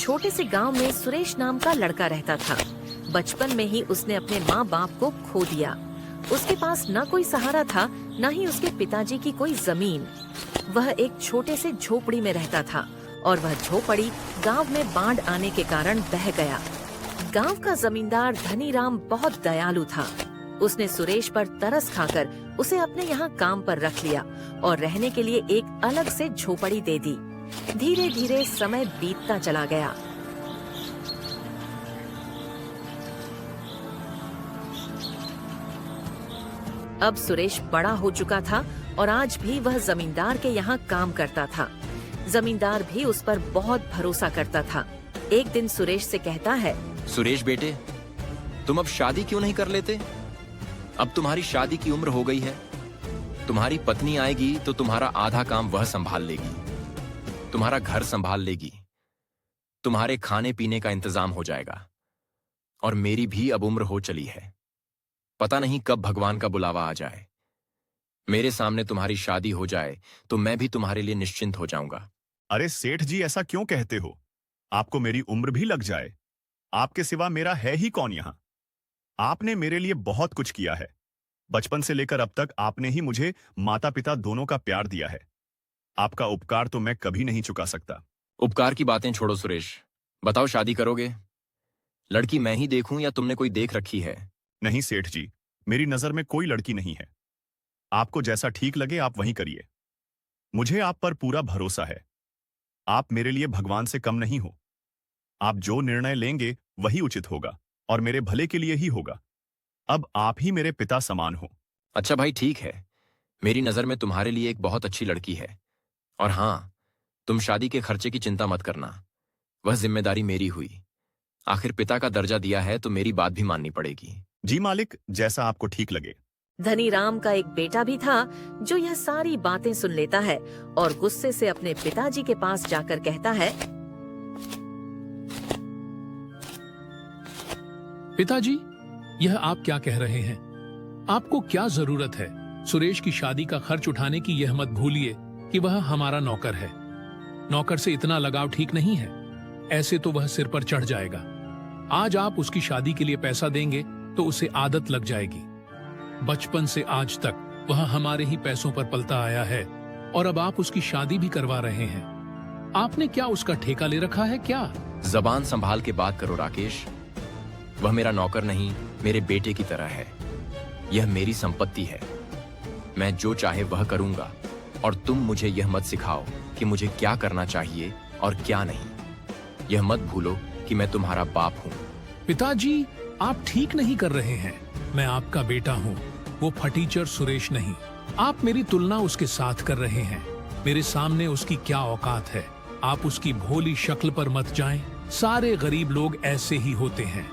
छोटे से गांव में सुरेश नाम का लड़का रहता था। बचपन में ही उसने अपने माँ बाप को खो दिया। उसके पास न कोई सहारा था, न ही उसके पिताजी की कोई जमीन। वह एक छोटे से झोपड़ी में रहता था और वह झोपड़ी गांव में बाढ़ आने के कारण बह गया। गांव का जमींदार धनीराम बहुत दयालु था। उसने सुरेश पर तरस खाकर उसे अपने यहाँ काम पर रख लिया और रहने के लिए एक अलग से झोपड़ी दे दी। धीरे धीरे समय बीतता चला गया। अब सुरेश बड़ा हो चुका था और आज भी वह जमींदार के यहाँ काम करता था। जमींदार भी उस पर बहुत भरोसा करता था। एक दिन सुरेश से कहता है, सुरेश बेटे, तुम अब शादी क्यों नहीं कर लेते? अब तुम्हारी शादी की उम्र हो गई है। तुम्हारी पत्नी आएगी तो तुम्हारा आधा काम वह संभाल लेगी, तुम्हारा घर संभाल लेगी, तुम्हारे खाने पीने का इंतजाम हो जाएगा। और मेरी भी अब उम्र हो चली है। पता नहीं कब भगवान का बुलावा आ जाए, मेरे सामने तुम्हारी शादी हो जाए तो मैं भी तुम्हारे लिए निश्चिंत हो जाऊंगा। अरे सेठ जी, ऐसा क्यों कहते हो? आपको मेरी उम्र भी लग जाए, आपके सिवा मेरा है ही कौन यहां? आपने मेरे लिए बहुत कुछ किया है। बचपन से लेकर अब तक आपने ही मुझे माता पिता दोनों का प्यार दिया है। आपका उपकार तो मैं कभी नहीं चुका सकता। उपकार की बातें छोड़ो सुरेश, बताओ शादी करोगे? लड़की मैं ही देखूं या तुमने कोई देख रखी है? नहीं सेठ जी, मेरी नजर में कोई लड़की नहीं है। आपको जैसा ठीक लगे आप वही करिए। मुझे आप पर पूरा भरोसा है। आप मेरे लिए भगवान से कम नहीं हो। आप जो निर्णय लेंगे वही उचित होगा और मेरे भले के लिए ही होगा। अब आप ही मेरे पिता समान हो। अच्छा भाई, ठीक है। मेरी नजर में तुम्हारे लिए एक बहुत अच्छी लड़की है। और हाँ, तुम शादी के खर्चे की चिंता मत करना, वह जिम्मेदारी मेरी हुई। आखिर पिता का दर्जा दिया है तो मेरी बात भी माननी पड़ेगी। जी मालिक, जैसा आपको ठीक लगे। धनीराम का एक बेटा भी था जो यह सारी बातें सुन लेता है और गुस्से से अपने पिताजी के पास जाकर कहता है, पिताजी, यह आप क्या कह रहे हैं? आपको क्या जरूरत है? सुरेश की शादी का खर्च उठाने की यह मत भूलिए कि वह हमारा नौकर है। नौकर से इतना लगाव ठीक नहीं है, ऐसे तो वह सिर पर चढ़ जाएगा। आज आप उसकी शादी के लिए पैसा देंगे तो उसे आदत लग जाएगी। बचपन से आज तक वह हमारे ही पैसों पर पलता आया है और अब आप उसकी शादी भी करवा रहे हैं। आपने क्या उसका ठेका ले रखा है क्या? जबान संभाल के बात करो राकेश। वह मेरा नौकर नहीं, मेरे बेटे की तरह है। यह मेरी संपत्ति है। मैं जो चाहे वह करूंगा और तुम मुझे यह मत सिखाओ कि मुझे क्या करना चाहिए और क्या नहीं। यह मत भूलो कि मैं तुम्हारा बाप हूं। पिताजी, आप ठीक नहीं कर रहे हैं। मैं आपका बेटा हूँ, वो फटीचर सुरेश नहीं। आप मेरी तुलना उसके साथ कर रहे हैं। मेरे सामने उसकी क्या औकात है। आप उसकी भोली शक्ल पर मत जाएं। सारे गरीब लोग ऐसे ही होते हैं।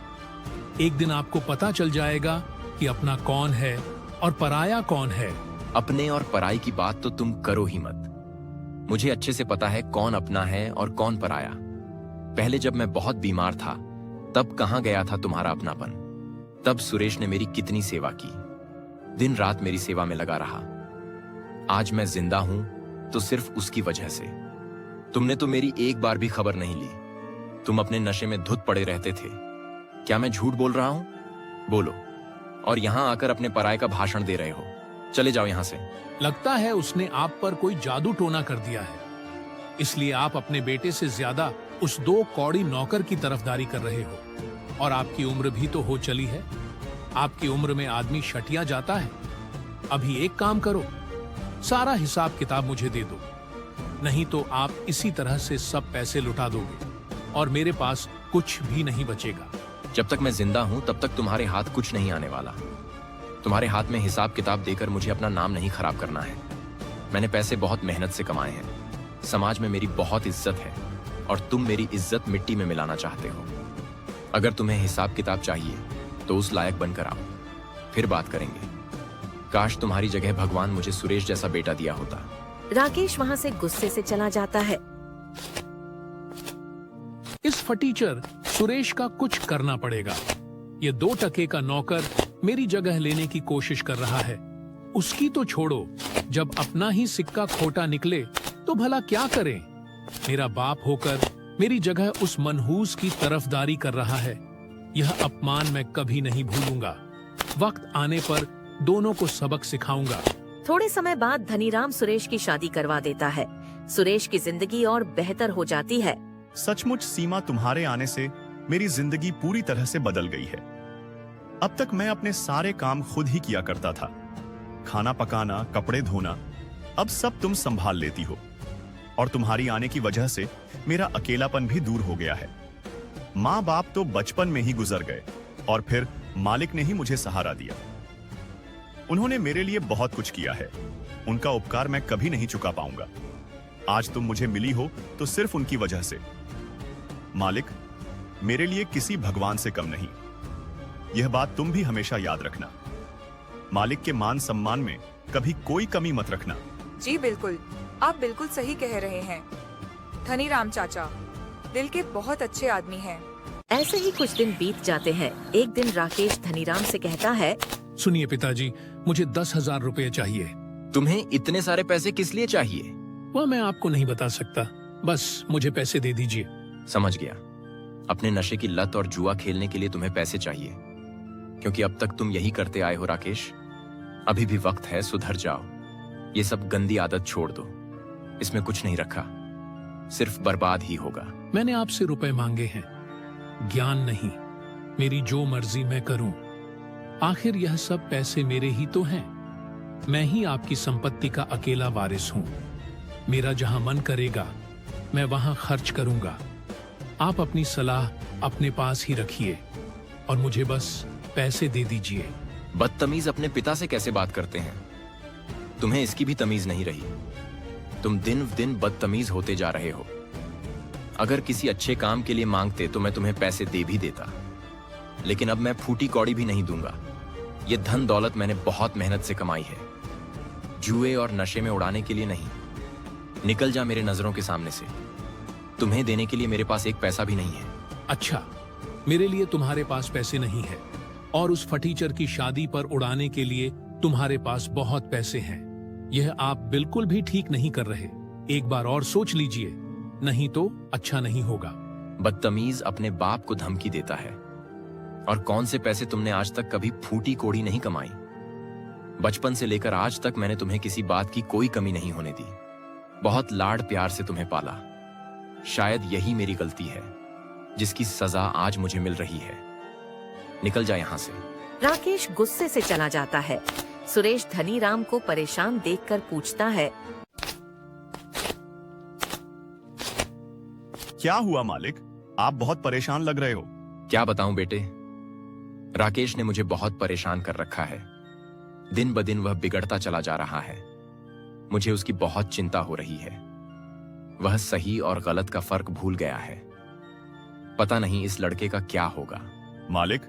एक दिन आपको पता चल जाएगा कि अपना कौन है और पराया कौन है। अपने और पराई की बात तो तुम करो ही मत। मुझे अच्छे से पता है कौन अपना है और कौन पराया। पहले जब मैं बहुत बीमार था तब कहाँ गया था तुम्हारा अपनापन? तब सुरेश ने मेरी कितनी सेवा की, दिन रात मेरी सेवा में लगा रहा। आज मैं जिंदा हूं तो सिर्फ उसकी वजह से। तुमने तो मेरी एक बार भी खबर नहीं ली। तुम अपने नशे में धुत पड़े रहते थे। क्या मैं झूठ बोल रहा हूं? बोलो। और यहां आकर अपने पराये का भाषण दे रहे हो। चले जाओ यहां से। लगता है उसने आप पर कोई जादू टोना कर दिया है, इसलिए आप अपने बेटे से ज्यादा उस 2 कौड़ी नौकर की तरफदारी कर रहे हो। और आपकी उम्र भी तो हो चली है। आपकी उम्र में आदमी शटिया जाता है। अभी एक काम करो, सारा हिसाब किताब मुझे दे दो, नहीं तो आप इसी तरह से सब पैसे लुटा दोगे और मेरे पास कुछ भी नहीं बचेगा। जब तक मैं जिंदा हूं तब तक तुम्हारे हाथ कुछ नहीं आने वाला। तुम्हारे हाथ में हिसाब किताब देकर मुझे अपना नाम नहीं खराब करना है। मैंने पैसे बहुत मेहनत से कमाए हैं। समाज में मेरी बहुत इज्जत है और तुम मेरी इज्जत मिट्टी में मिलाना चाहते हो। अगर तुम्हें हिसाब किताब चाहिए तो उस लायक बनकर आओ, फिर बात करेंगे। काश तुम्हारी जगह भगवान मुझे सुरेश जैसा बेटा दिया होता। राकेश वहाँ से गुस्से से चला जाता है। इस फटीचर सुरेश का कुछ करना पड़ेगा। ये 2 टके का नौकर मेरी जगह लेने की कोशिश कर रहा है। उसकी तो छोड़ो, जब अपना ही सिक्का खोटा निकले तो भला क्या करें? मेरा बाप होकर मेरी जगह उस मनहूस की तरफदारी कर रहा है। यह अपमान मैं कभी नहीं भूलूंगा। वक्त आने पर दोनों को सबक सिखाऊंगा। थोड़े समय बाद धनीराम सुरेश की शादी करवा देता है। सुरेश की जिंदगी और बेहतर हो जाती है। सचमुच सीमा, तुम्हारे आने से मेरी जिंदगी पूरी तरह से बदल गई है। अब तक मैं अपने सारे काम खुद ही किया करता था। खाना पकाना, कपड़े धोना, अब सब तुम संभाल लेती हो। और तुम्हारी आने की वजह से मेरा अकेलापन भी दूर हो गया है। माँ बाप तो बचपन में ही गुजर गए और फिर मालिक ने ही मुझे सहारा दिया। उन्होंने मेरे लिए बहुत कुछ किया है। उनका उपकार मैं कभी नहीं चुका पाऊंगा। आज तुम मुझे मिली हो तो सिर्फ उनकी वजह से। मालिक मेरे लिए किसी भगवान से कम नहीं। यह बात तुम भी हमेशा याद रखना। मालिक के मान सम्मान में कभी कोई कमी मत रखना। जी बिल्कुल, आप बिल्कुल सही कह रहे हैं। धनीराम चाचा दिल के बहुत अच्छे आदमी हैं। ऐसे ही कुछ दिन बीत जाते हैं। एक दिन राकेश धनीराम से कहता है, सुनिए पिताजी, मुझे 10,000 रुपए चाहिए। तुम्हें इतने सारे पैसे किस लिए चाहिए? वह मैं आपको नहीं बता सकता, बस मुझे पैसे दे दीजिए। समझ गया। अपने नशे की लत और जुआ खेलने के लिए तुम्हें पैसे चाहिए, क्योंकि अब तक तुम यही करते आए हो। राकेश, अभी भी वक्त है, सुधर जाओ। ये सब गंदी आदत छोड़ दो। इसमें कुछ नहीं रखा, सिर्फ बर्बाद ही होगा। मैंने आपसे रुपए मांगे हैं, ज्ञान नहीं। मेरी जो मर्जी मैं करूं। आखिर यह सब पैसे मेरे ही तो हैं। मैं ही आपकी संपत्ति का अकेला वारिस हूं। मेरा जहां मन करेगा मैं वहां खर्च करूंगा। आप अपनी सलाह अपने पास ही रखिए और मुझे बस पैसे दे दीजिए। बदतमीज अपने पिता से कैसे बात करते हैं? तुम्हें इसकी भी तमीज नहीं रही। तुम दिन दिन बदतमीज होते जा रहे हो। अगर किसी अच्छे काम के लिए मांगते तो मैं तुम्हें पैसे दे भी देता, लेकिन अब मैं फूटी कौड़ी भी नहीं दूंगा। ये धन दौलत मैंने बहुत मेहनत से कमाई है, जुए और नशे में उड़ाने के लिए नहीं। निकल जा मेरे नजरों के सामने से। तुम्हें देने के लिए मेरे पास एक पैसा भी नहीं है। अच्छा, मेरे लिए तुम्हारे पास पैसे नहीं है और उस फटीचर की शादी पर उड़ाने के लिए तुम्हारे पास बहुत पैसे हैं। यह आप बिल्कुल भी ठीक नहीं कर रहे। एक बार और सोच लीजिए, नहीं तो अच्छा नहीं होगा। बदतमीज अपने बाप को धमकी देता है। और कौन से पैसे तुमने आज तक कभी फूटी कोड़ी नहीं कमाई। बचपन से लेकर आज तक मैंने तुम्हें किसी बात की कोई कमी नहीं होने दी। बहुत लाड प्यार से तुम्हें पाला। शायद यही मेरी गलती है, जिसकी सजा आज मुझे मिल रही है। निकल जा यहां से। राकेश गुस्से से चला जाता है। सुरेश धनीराम को परेशान देखकर पूछता है, क्या हुआ मालिक? आप बहुत परेशान लग रहे हो। क्या बताऊं बेटे, राकेश ने मुझे बहुत परेशान कर रखा है। दिन ब दिन वह बिगड़ता चला जा रहा है। मुझे उसकी बहुत चिंता हो रही है। वह सही और गलत का फर्क भूल गया है। पता नहीं इस लड़के का क्या होगा। मालिक,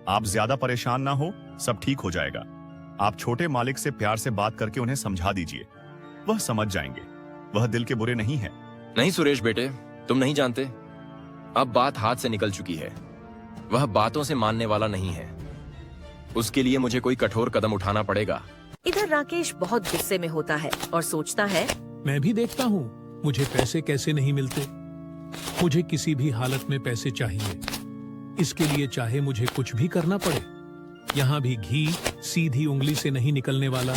आप ज्यादा परेशान ना हो, सब ठीक हो जाएगा। आप छोटे मालिक से प्यार से बात करके उन्हें समझा दीजिए, वह समझ जाएंगे। वह दिल के बुरे नहीं है। नहीं सुरेश बेटे, तुम नहीं जानते। अब बात हाथ से निकल चुकी है। वह बातों से मानने वाला नहीं है। उसके लिए मुझे कोई कठोर कदम उठाना पड़ेगा। इधर राकेश बहुत गुस्से में होता है और सोचता है, मैं भी देखता हूँ मुझे पैसे कैसे नहीं मिलते। मुझे किसी भी हालत में पैसे चाहिए। इसके लिए चाहे मुझे कुछ भी करना पड़े। यहाँ भी घी सीधी उंगली से नहीं निकलने वाला।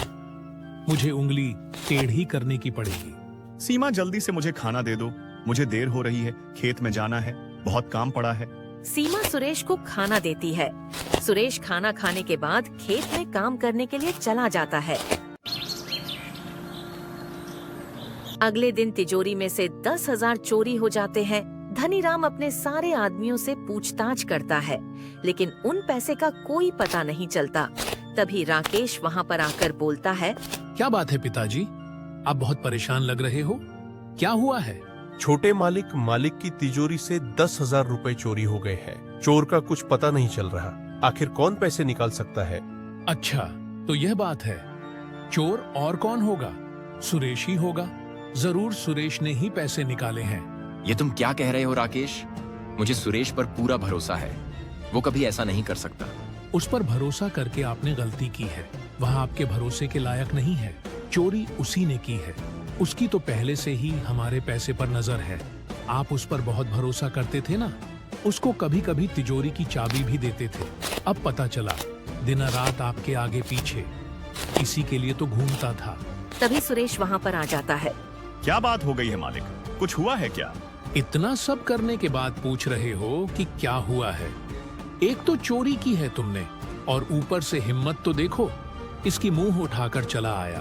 मुझे उंगली टेढ़ी करने की पड़ेगी। सीमा, जल्दी से मुझे खाना दे दो। मुझे देर हो रही है, खेत में जाना है, बहुत काम पड़ा है। सीमा सुरेश को खाना देती है। सुरेश खाना खाने के बाद खेत में काम करने के लिए चला जाता है। अगले दिन तिजोरी में से 10,000 चोरी हो जाते हैं। धनीराम अपने सारे आदमियों से पूछताछ करता है, लेकिन उन पैसे का कोई पता नहीं चलता। तभी राकेश वहाँ पर आकर बोलता है, क्या बात है पिताजी, आप बहुत परेशान लग रहे हो। क्या हुआ है? छोटे मालिक की तिजोरी से 10,000 रुपए चोरी हो गए हैं। चोर का कुछ पता नहीं चल रहा। आखिर कौन पैसे निकाल सकता है? अच्छा, तो यह बात है। चोर और कौन होगा? सुरेश ही होगा। जरूर सुरेश ने ही पैसे निकाले हैं। ये तुम क्या कह रहे हो राकेश? मुझे सुरेश पर पूरा भरोसा है। वो कभी ऐसा नहीं कर सकता। उस पर भरोसा करके आपने गलती की है। वह आपके भरोसे के लायक नहीं है। चोरी उसी ने की है। उसकी तो पहले से ही हमारे पैसे पर नजर है। आप उस पर बहुत भरोसा करते थे ना, उसको कभी कभी तिजोरी की चाबी भी देते थे। अब पता चला दिन रात आपके आगे पीछे इसी के लिए तो घूमता था। तभी सुरेश वहाँ पर आ जाता है। क्या बात हो गई है मालिक, कुछ हुआ है क्या? इतना सब करने के बाद पूछ रहे हो कि क्या हुआ है? एक तो चोरी की है तुमने और ऊपर से हिम्मत तो देखो, इसकी मुंह उठाकर चला आया।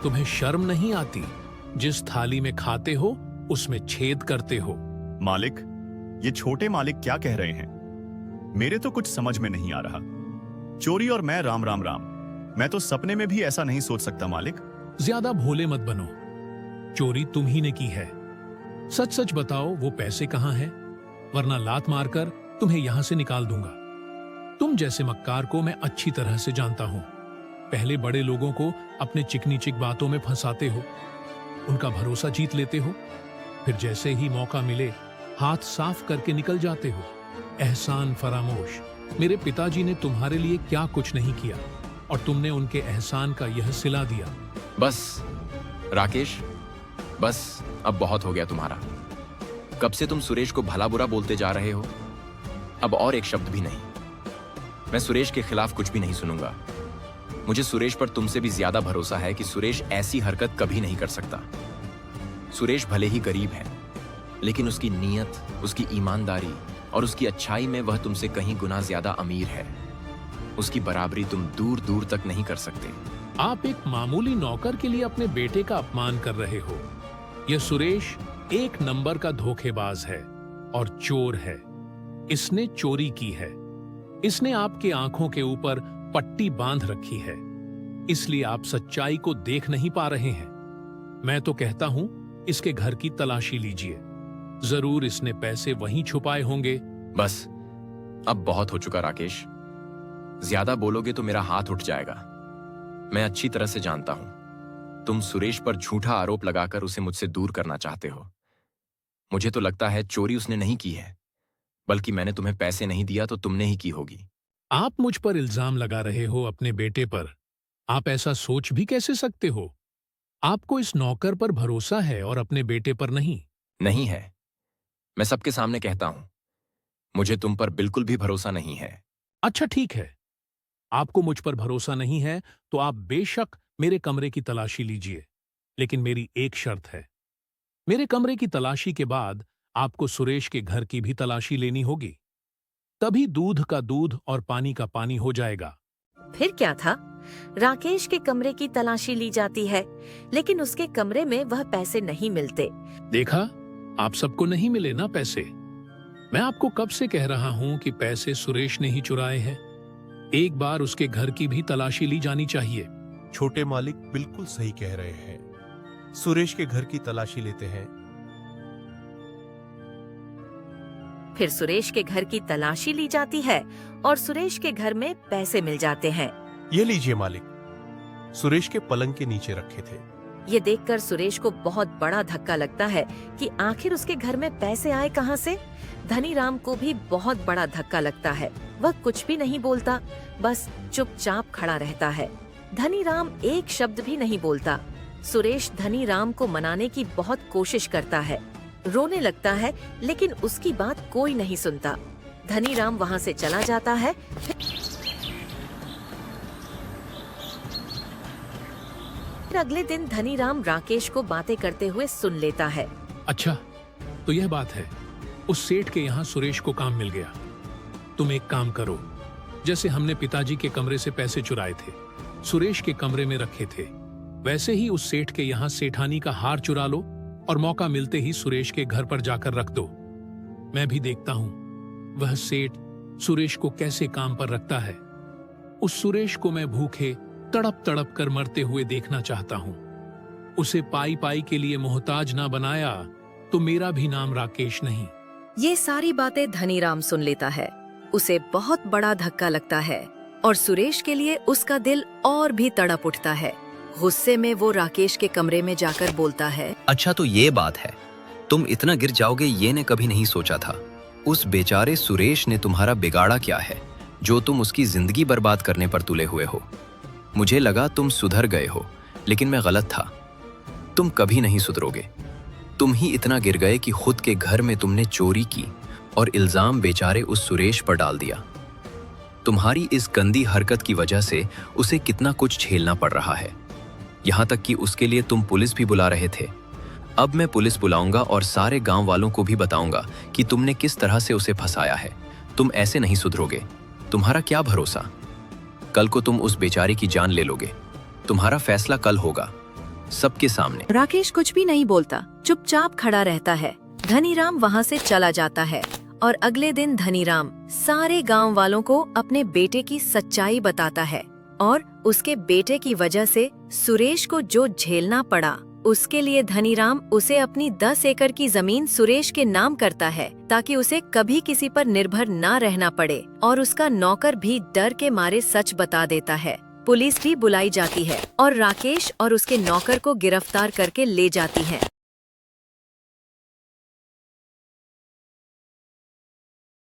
तुम्हें शर्म नहीं आती? जिस थाली में खाते हो उसमें छेद करते हो। मालिक, ये छोटे मालिक क्या कह रहे हैं? मेरे तो कुछ समझ में नहीं आ रहा। चोरी और मैं राम राम राम, मैं तो सपने में भी ऐसा नहीं सोच सकता मालिक। ज्यादा भोले मत बनो, चोरी तुम ही ने की है। सच सच बताओ वो पैसे कहाँ हैं, वरना लात मारकर तुम्हें यहां से निकाल दूंगा। तुम जैसे मक्कार को मैं अच्छी तरह से जानता हूं। पहले बड़े लोगों को अपने चिकनी चिक बातों में फंसाते हो, उनका भरोसा जीत लेते हो, फिर जैसे ही मौका मिले हाथ साफ करके निकल जाते हो। एहसान फरामोश, मेरे पिताजी ने तुम्हारे लिए क्या कुछ नहीं किया और तुमने उनके एहसान का यह सिला दिया। बस राकेश, बस अब बहुत हो गया तुम्हारा। कब से तुम सुरेश को भला बुरा बोलते जा रहे हो, अब और एक शब्द भी नहीं। मैं सुरेश के खिलाफ कुछ भी नहीं सुनूंगा। मुझे सुरेश पर तुमसे भी ज्यादा भरोसा है कि सुरेश ऐसी हरकत कभी नहीं कर सकता। सुरेश भले ही गरीब है, लेकिन उसकी नीयत, उसकी ईमानदारी और उसकी अच्छाई में वह तुमसे कहीं गुना ज्यादा अमीर है। उसकी बराबरी तुम दूर दूर तक नहीं कर सकते। आप एक मामूली नौकर के लिए अपने बेटे का अपमान कर रहे हो। यह सुरेश एक नंबर का धोखेबाज है और चोर है। इसने चोरी की है। इसने आपके आंखों के ऊपर पट्टी बांध रखी है, इसलिए आप सच्चाई को देख नहीं पा रहे हैं। मैं तो कहता हूं इसके घर की तलाशी लीजिए, जरूर इसने पैसे वहीं छुपाए होंगे। बस अब बहुत हो चुका राकेश, ज्यादा बोलोगे तो मेरा हाथ उठ जाएगा। मैं अच्छी तरह से जानता हूं तुम सुरेश पर झूठा आरोप लगाकर उसे मुझसे दूर करना चाहते हो। मुझे तो लगता है चोरी उसने नहीं की है, बल्कि मैंने तुम्हें पैसे नहीं दिया तो तुमने ही की होगी। आप मुझ पर इल्जाम लगा रहे हो अपने बेटे पर। आप ऐसा सोच भी कैसे सकते हो? आपको इस नौकर पर भरोसा है और अपने बेटे पर नहीं। नहीं है, मैं सबके सामने कहता हूं, मुझे तुम पर बिल्कुल भी भरोसा नहीं है। अच्छा ठीक है, आपको मुझ पर भरोसा नहीं है तो आप बेशक मेरे कमरे की तलाशी लीजिए, लेकिन मेरी एक शर्त है। मेरे कमरे की तलाशी के बाद आपको सुरेश के घर की भी तलाशी लेनी होगी, तभी दूध का दूध और पानी का पानी हो जाएगा। फिर क्या था, राकेश के कमरे की तलाशी ली जाती है, लेकिन उसके कमरे में वह पैसे नहीं मिलते। देखा, आप सबको नहीं मिले ना पैसे। मैं आपको कब से कह रहा हूं कि पैसे सुरेश ने ही चुराए हैं। एक बार उसके घर की भी तलाशी ली जानी चाहिए। छोटे मालिक बिल्कुल सही कह रहे हैं। सुरेश के घर की तलाशी लेते हैं। फिर सुरेश के घर की तलाशी ली जाती है और सुरेश के घर में पैसे मिल जाते हैं। ये लीजिए मालिक, सुरेश के पलंग के नीचे रखे थे। ये देखकर सुरेश को बहुत बड़ा धक्का लगता है कि आखिर उसके घर में पैसे आए कहां से। धनीराम को भी बहुत बड़ा धक्का लगता है। वह कुछ भी नहीं बोलता, बस चुपचाप खड़ा रहता है। धनीराम एक शब्द भी नहीं बोलता। सुरेश धनीराम को मनाने की बहुत कोशिश करता है, रोने लगता है, लेकिन उसकी बात कोई नहीं सुनता। धनीराम वहाँ से चला जाता है। फिर अगले दिन धनीराम राकेश को बातें करते हुए सुन लेता है। अच्छा, तो यह बात है, उस सेठ के यहाँ सुरेश को काम मिल गया। तुम एक काम करो, जैसे हमने पिताजी के कमरे से पैसे चुराए थे, सुरेश के कमरे में रखे थे, वैसे ही उस सेठ के यहाँ सेठानी का हार चुरा लो और मौका मिलते ही सुरेश के घर पर जाकर रख दो। मैं भी देखता हूँ वह सेठ सुरेश को कैसे काम पर रखता है। उस सुरेश को मैं भूखे तड़प तड़प कर मरते हुए देखना चाहता हूँ। उसे पाई पाई के लिए मोहताज ना बनाया तो मेरा भी नाम राकेश नहीं। ये सारी बातें धनीराम सुन लेता है। उसे बहुत बड़ा धक्का लगता है और सुरेश के लिए उसका दिल और भी तड़प उठता है। गुस्से में वो राकेश के कमरे में जाकर बोलता है, अच्छा तो ये बात है, तुम इतना गिर जाओगे ये ने कभी नहीं सोचा था। उस बेचारे सुरेश ने तुम्हारा बिगाड़ा क्या है जो तुम उसकी जिंदगी बर्बाद करने पर तुले हुए हो। मुझे लगा तुम सुधर गए हो, लेकिन मैं गलत था। तुम कभी नहीं सुधरोगे। तुम ही इतना गिर गए कि खुद के घर में तुमने चोरी की और इल्जाम बेचारे उस सुरेश पर डाल दिया। तुम्हारी इस गंदी हरकत की वजह से उसे कितना कुछ झेलना पड़ रहा है, यहाँ तक कि उसके लिए तुम पुलिस भी बुला रहे थे। अब मैं पुलिस बुलाऊंगा और सारे गांव वालों को भी बताऊंगा कि तुमने किस तरह से उसे फंसाया है। तुम ऐसे नहीं सुधरोगे। तुम्हारा क्या भरोसा, कल को तुम उस बेचारे की जान ले लोगे। तुम्हारा फैसला कल होगा, सबके सामने। राकेश कुछ भी नहीं बोलता, चुपचाप खड़ा रहता है। धनीराम वहाँ से चला जाता है और अगले दिन धनीराम सारे गांव वालों को अपने बेटे की सच्चाई बताता है और उसके बेटे की वजह से सुरेश को जो झेलना पड़ा, उसके लिए धनीराम उसे अपनी 10 एकड़ की जमीन सुरेश के नाम करता है ताकि उसे कभी किसी पर निर्भर ना रहना पड़े। और उसका नौकर भी डर के मारे सच बता देता है। पुलिस भी बुलाई जाती है और राकेश और उसके नौकर को गिरफ्तार करके ले जाती है।